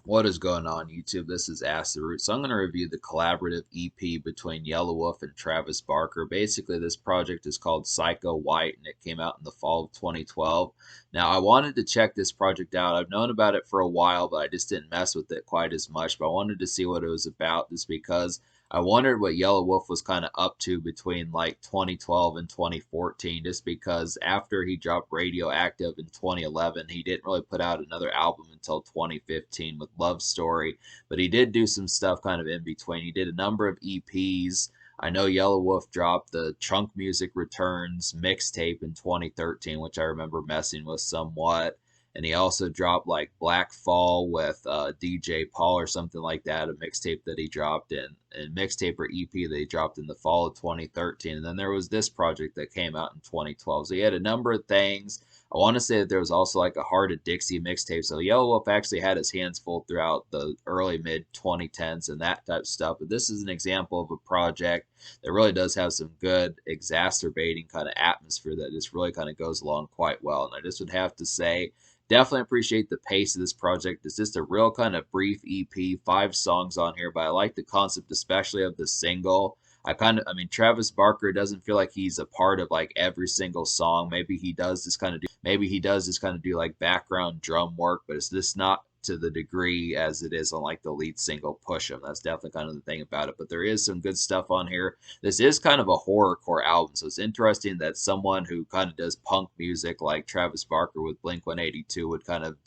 What is going on, YouTube? This is Ask the Root. So I'm going to review the collaborative EP between Yelawolf and Travis Barker. Basically, this project is called Psycho White, and it came out in the fall of 2012. Now, I wanted to check this project out. I've known about it for a while, but I just didn't mess with it quite as much. But I wanted to see what it was about, just because I wondered what Yelawolf was kind of up to between like 2012 and 2014, just because after he dropped Radioactive in 2011, he didn't really put out another album until 2015 with Love Story, but he did do some stuff kind of in between. He did a number of EPs. I know Yelawolf dropped the Trunk Music Returns mixtape in 2013, which I remember messing with somewhat. And he also dropped like Black Fall with DJ Paul or something like that, a mixtape that he dropped in mixtape or EP that he dropped in the fall of 2013. And then there was this project that came out in 2012. So he had a number of things. I want to say that there was also like a Heart of Dixie mixtape. So Yelawolf actually had his hands full throughout the early mid 2010s and that type of stuff. But this is an example of a project that really does have some good exacerbating kind of atmosphere that just really kind of goes along quite well. And I just would have to say, definitely appreciate the pace of this project. It's just a real kind of brief EP, 5 songs on here, but I like the concept, especially of the single. I mean, Travis Barker doesn't feel like he's a part of like every single song. Maybe he does just kind of do like background drum work, but it's just not to the degree as it is on like the lead single Push 'Em. That's definitely kind of the thing about it. But there is some good stuff on here. This is kind of a horrorcore album, so it's interesting that someone who kind of does punk music like Travis Barker with Blink 182 would kind of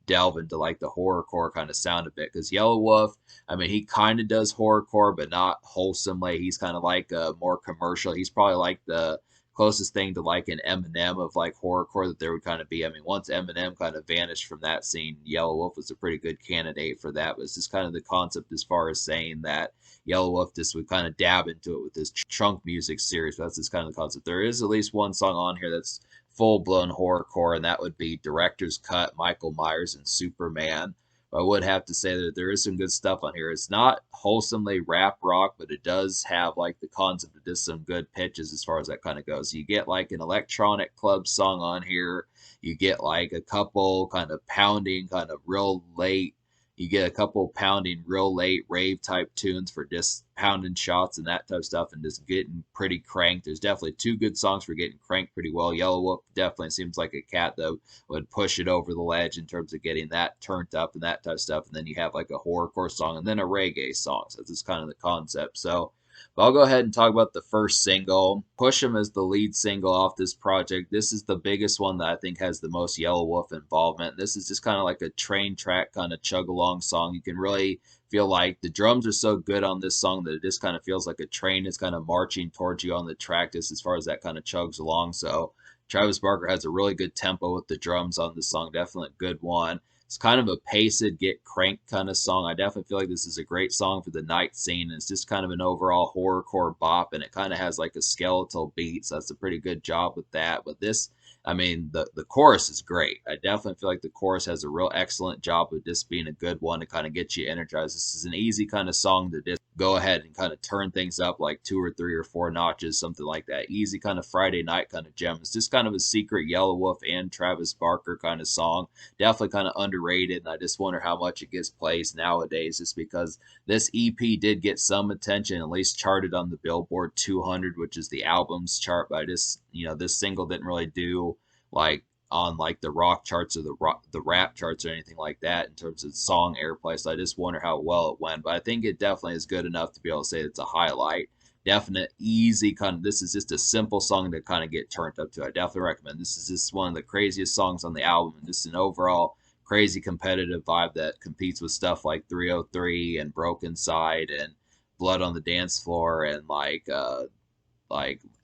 delve into like the horrorcore kind of sound a bit. Because Yelawolf, I mean, he kind of does horrorcore, but not wholesomely. He's kind of like more commercial. He's probably like the closest thing to like an Eminem of like horrorcore that there would kind of be. I mean, once Eminem kind of vanished from that scene, Yelawolf was a pretty good candidate for that. But it's just kind of the concept as far as saying that Yelawolf just would kind of dab into it with his Trunk Music series. But that's just kind of the concept. There is at least one song on here that's full blown horrorcore, and that would be Director's Cut, Michael Myers, and Superman. But I would have to say that there is some good stuff on here. It's not wholesomely rap rock, but it does have like the concept of just some good pitches as far as that kind of goes. You get like an electronic club song on here. You get like a couple kind of pounding, kind of real late you get a couple pounding real late rave type tunes for just pounding shots and that type of stuff and just getting pretty cranked. There's definitely 2 good songs for getting cranked pretty well. Yelawolf definitely seems like a cat that would push it over the ledge in terms of getting that turned up and that type of stuff. And then you have like a horrorcore song and then a reggae song. So that's just kind of the concept. So but I'll go ahead and talk about the first single. Push 'Em is the lead single off this project. This is the biggest one that I think has the most Yelawolf involvement. This is just kind of like a train track kind of chug along song. You can really feel like the drums are so good on this song that it just kind of feels like a train is kind of marching towards you on the track just as far as that kind of chugs along. So Travis Barker has a really good tempo with the drums on this song. Definitely a good one. It's kind of a paced, get cranked kind of song. I definitely feel like this is a great song for the night scene. It's just kind of an overall horrorcore bop, and it kind of has like a skeletal beat, so that's a pretty good job with that. But this, I mean, the chorus is great. I definitely feel like the chorus has a real excellent job of just being a good one to kind of get you energized. This is an easy kind of song to just go ahead and kind of turn things up like 2 or 3 or 4 notches, something like that. Easy kind of Friday night kind of gem. It's just kind of a secret Yelawolf and Travis Barker kind of song. Definitely kind of underrated, and I just wonder how much it gets plays nowadays, just because this EP did get some attention, at least charted on the Billboard 200, which is the albums chart. But I just, this single didn't really do like on like the rock charts or the rap charts or anything like that in terms of song airplay. So I just wonder how well it went. But I think it definitely is good enough to be able to say it's a highlight. Definite easy kind of, this is just a simple song to kind of get turned up to. I definitely recommend. This is just one of the craziest songs on the album, and just an overall crazy competitive vibe that competes with stuff like 303 and Broken Side and Blood on the Dance Floor and like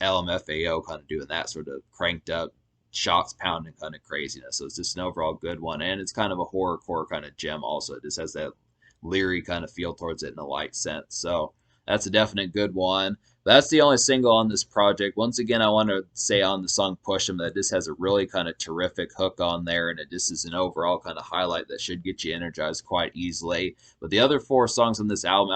LMFAO kind of doing that sort of cranked up shots pounding kind of craziness. So it's just an overall good one, and it's kind of a horrorcore kind of gem also. It just has that leery kind of feel towards it in a light sense. So that's a definite good one. That's the only single on this project. Once again, I want to say on the song Push 'Em that this has a really kind of terrific hook on there, and it just is an overall kind of highlight that should get you energized quite easily. But the other 4 songs on this album,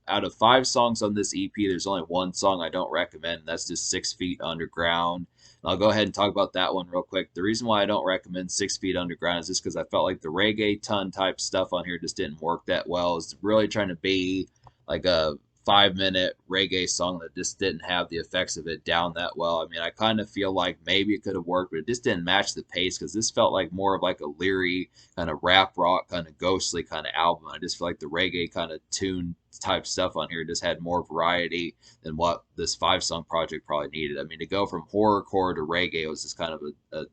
out of 5 songs on this EP, there's only one song I don't recommend, and that's just 6 Feet Underground. I'll go ahead and talk about that one real quick. The reason why I don't recommend 6 Feet Underground is just because I felt like the reggaeton type stuff on here just didn't work that well. It's really trying to be like a 5 minute reggae song that just didn't have the effects of it down that well. I mean, I kind of feel like maybe it could have worked, but it just didn't match the pace because this felt like more of like a leery kind of rap rock kind of ghostly kind of album. I just feel like the reggae kind of tune type stuff on here just had more variety than what this 5 song project probably needed. I mean, to go from horrorcore to reggae was just kind of a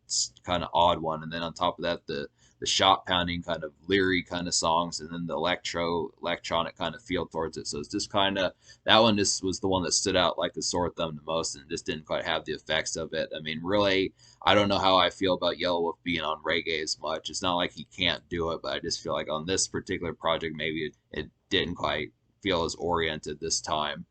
kind of odd one, and then on top of that, the shot pounding kind of leery kind of songs, and then the electronic kind of feel towards it. So it's just kind of that one just was the one that stood out like a sore thumb the most, and just didn't quite have the effects of it. I mean, really, I don't know how I feel about Yelawolf being on reggae as much. It's not like he can't do it, but I just feel like on this particular project, maybe it didn't quite feel as oriented this time.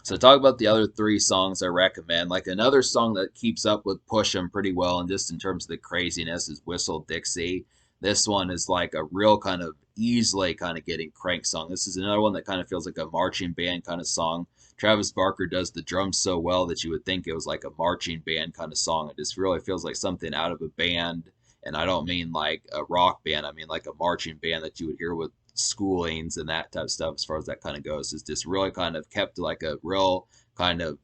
So talk about the other 3 songs I recommend. Like another song that keeps up with Push 'em pretty well, and just in terms of the craziness, is Whistle Dixie. This one is like a real kind of easily kind of getting crank song. This is another one that kind of feels like a marching band kind of song. Travis Barker does the drums so well that you would think it was like a marching band kind of song. It just really feels like something out of a band. And I don't mean like a rock band, I mean like a marching band that you would hear with schoolings and that type of stuff as far as that kind of goes. It's just really kind of kept like a real kind of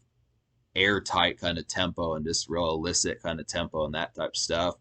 airtight kind of tempo and just real illicit kind of tempo and that type of stuff.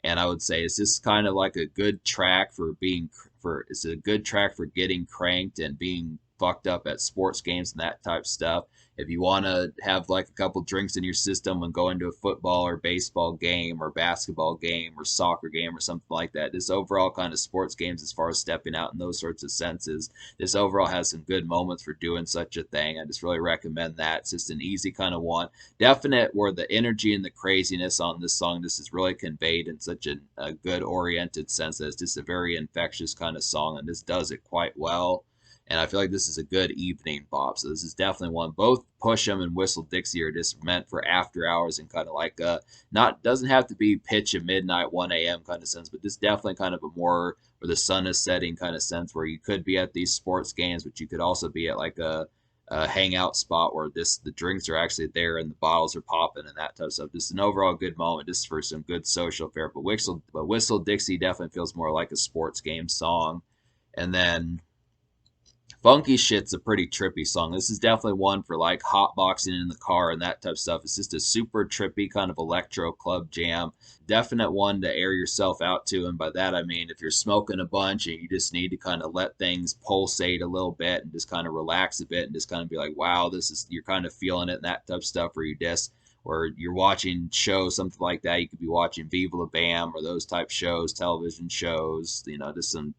And I would say it's just kind of like a good track for being for it's a good track for getting cranked and being fucked up at sports games and that type of stuff. If you want to have like a couple drinks in your system when going to a football or baseball game or basketball game or soccer game or something like that, this overall kind of sports games as far as stepping out in those sorts of senses, this overall has some good moments for doing such a thing. I just really recommend that. It's just an easy kind of one. Definite where the energy and the craziness on this song, this is really conveyed in such a good oriented sense that it's just a very infectious kind of song, and this does it quite well. And I feel like this is a good evening bop. So this is definitely one. Both Push 'em and Whistle Dixie are just meant for after hours and kind of like not doesn't have to be pitch at midnight, 1 a.m. kind of sense, but just definitely kind of a more where the sun is setting kind of sense where you could be at these sports games, but you could also be at like a hangout spot where the drinks are actually there and the bottles are popping and that type of stuff. Just an overall good moment, just for some good social fare. But Whistle Dixie definitely feels more like a sports game song. And then Funky Shit's a pretty trippy song. This is definitely one for like hotboxing in the car and that type of stuff. It's just a super trippy kind of electro club jam. Definite one to air yourself out to. And by that, I mean, if you're smoking a bunch and you just need to kind of let things pulsate a little bit and just kind of relax a bit and just kind of be like, wow, you're kind of feeling it and that type of stuff, or you just, or you're watching shows, something like that. You could be watching Viva La Bam or those type shows, television shows, just some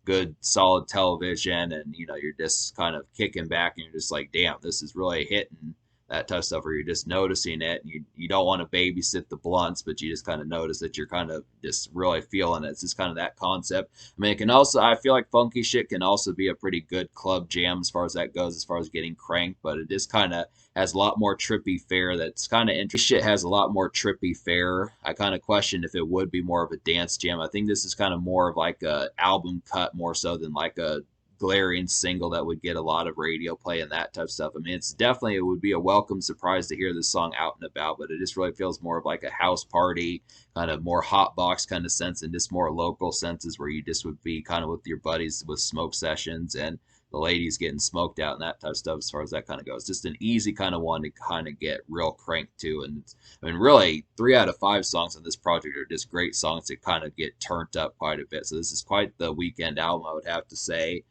good solid television, and you're just kind of kicking back and you're just like, damn, this is really hitting, that type of stuff, or you're just noticing it, and you don't want to babysit the blunts, but you just kind of notice that you're kind of just really feeling it. It's just kind of that concept. I mean, it can also, I feel like Funky Shit can also be a pretty good club jam as far as that goes, as far as getting cranked, but it just kind of has a lot more trippy fare that's kind of interesting. Shit has a lot more trippy fare. I kind of questioned if it would be more of a dance jam. I think this is kind of more of like a album cut more so than like a glaring single that would get a lot of radio play and that type of stuff. I mean, it would be a welcome surprise to hear this song out and about, but it just really feels more of like a house party, kind of more hot box kind of sense, and just more local senses where you just would be kind of with your buddies with smoke sessions and the ladies getting smoked out and that type of stuff as far as that kind of goes. Just an easy kind of one to kind of get real cranked to. And I mean, really, 3 out of 5 songs on this project are just great songs to kind of get turned up quite a bit. So this is quite the weekend album, I would have to say.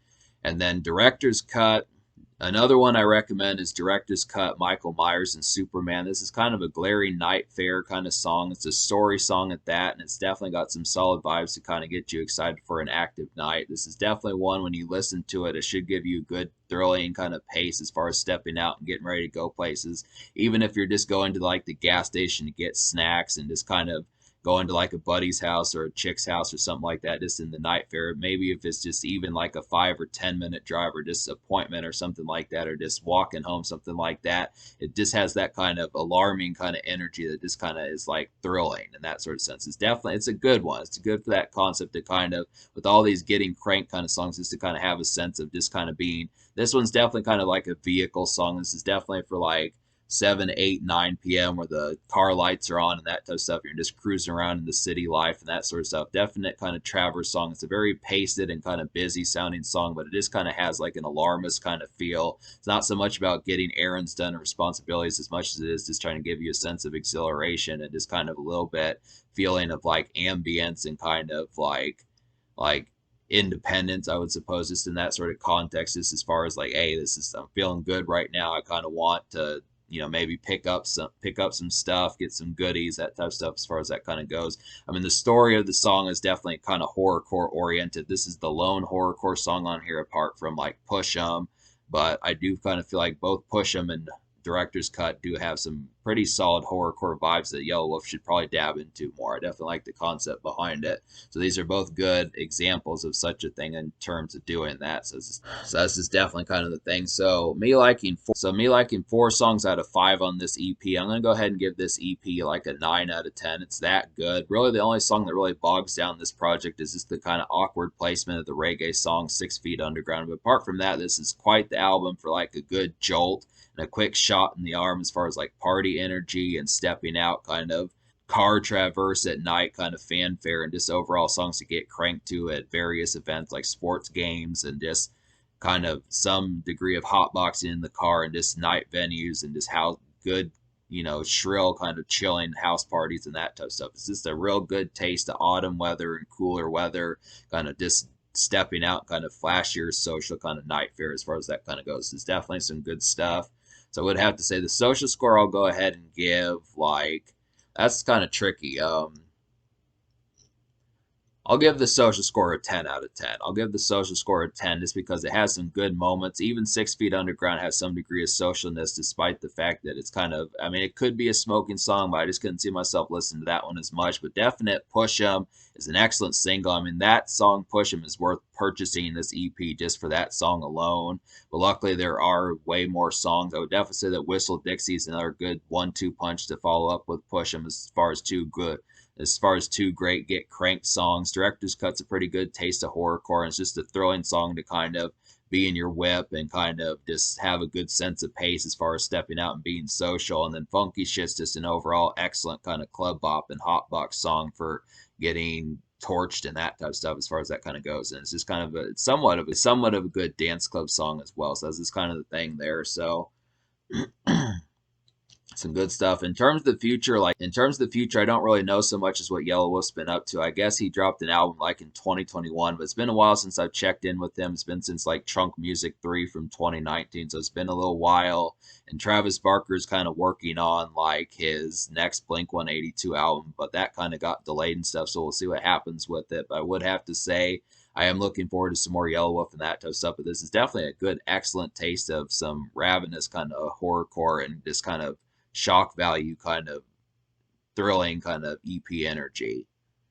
And then Director's Cut. Another one I recommend is Director's Cut, Michael Myers and Superman. This is kind of a glaring night fair kind of song. It's a story song at that, and it's definitely got some solid vibes to kind of get you excited for an active night. This is definitely one, when you listen to it, it should give you a good thrilling kind of pace as far as stepping out and getting ready to go places. Even if you're just going to like the gas station to get snacks and just kind of going to like a buddy's house or a chick's house or something like that, just in the night fair. Maybe if it's just even like a 5 or 10 minute drive or just appointment or something like that, or just walking home, something like that. It just has that kind of alarming kind of energy that just kind of is like thrilling in that sort of sense. It's a good one. It's good for that concept to kind of, with all these getting cranked kind of songs, just to kind of have a sense of just kind of being, this one's definitely kind of like a vehicle song. This is definitely for like 7, 8, 9 p.m. where the car lights are on and that type of stuff. You're just cruising around in the city life and that sort of stuff. Definite kind of Travers song. It's a very pasted and kind of busy sounding song, but it just kind of has like an alarmist kind of feel. It's not so much about getting errands done or responsibilities as much as it is just trying to give you a sense of exhilaration and just kind of a little bit feeling of like ambience and kind of like independence, I would suppose, just in that sort of context, just as far as like, hey, I'm feeling good right now. I kind of want to, maybe pick up some stuff, get some goodies, that type of stuff as far as that kind of goes. I mean, the story of the song is definitely kind of horrorcore oriented. This is the lone horrorcore song on here apart from like Push 'em, but I do kind of feel like both Push 'em and Director's Cut do have some pretty solid horrorcore vibes that Yelawolf should probably dab into more. I definitely like the concept behind it. So these are both good examples of such a thing in terms of doing that. So this is definitely kind of the thing. So me liking 4 songs out of 5 on this EP. I'm gonna go ahead and give this EP like a 9 out of 10. It's that good. Really, the only song that really bogs down this project is just the kind of awkward placement of the reggae song 6 Feet Underground. But apart from that, this is quite the album for like a good jolt and a quick shot in the arm as far as like party energy and stepping out kind of car traverse at night kind of fanfare and just overall songs to get cranked to at various events like sports games and just kind of some degree of hotboxing in the car and just night venues and just how good, shrill kind of chilling house parties and that type of stuff. It's just a real good taste of autumn weather and cooler weather, kind of just stepping out, kind of flashier social kind of night fare as far as that kind of goes. There's definitely some good stuff. So I would have to say the social score I'll go ahead and give like that's kind of tricky. I'll give the social score a 10 out of 10. I'll give the social score a 10 just because it has some good moments. Even 6 Feet Underground has some degree of socialness despite the fact that it's kind of, I mean, it could be a smoking song, but I just couldn't see myself listening to that one as much. But definite Push 'em is an excellent single. I mean, that song Push 'em is worth purchasing this EP just for that song alone. But luckily, there are way more songs. I would definitely say that Whistle Dixie is another good 1-2 punch to follow up with Push 'em as far as two great get cranked songs. Director's Cut's a pretty good taste of horrorcore, and it's just a thrilling song to kind of be in your whip and kind of just have a good sense of pace as far as stepping out and being social. And then Funky Shit's just an overall excellent kind of club bop and hotbox song for getting torched and that type of stuff as far as that kind of goes. And it's just kind of it's somewhat of a good dance club song as well. So that's just kind of the thing there. So some good stuff. In terms of the future, I don't really know so much as what Yelawolf's been up to. I guess he dropped an album like in 2021, but it's been a while since I've checked in with him. It's been since like Trunk Music 3 from 2019, so it's been a little while. And Travis Barker's kind of working on like his next Blink 182 album, but that kind of got delayed and stuff, so we'll see what happens with it. But I would have to say I am looking forward to some more Yelawolf and that type of stuff, but this is definitely a good, excellent taste of some ravenous kind of horrorcore and just kind of shock value kind of thrilling kind of EP energy.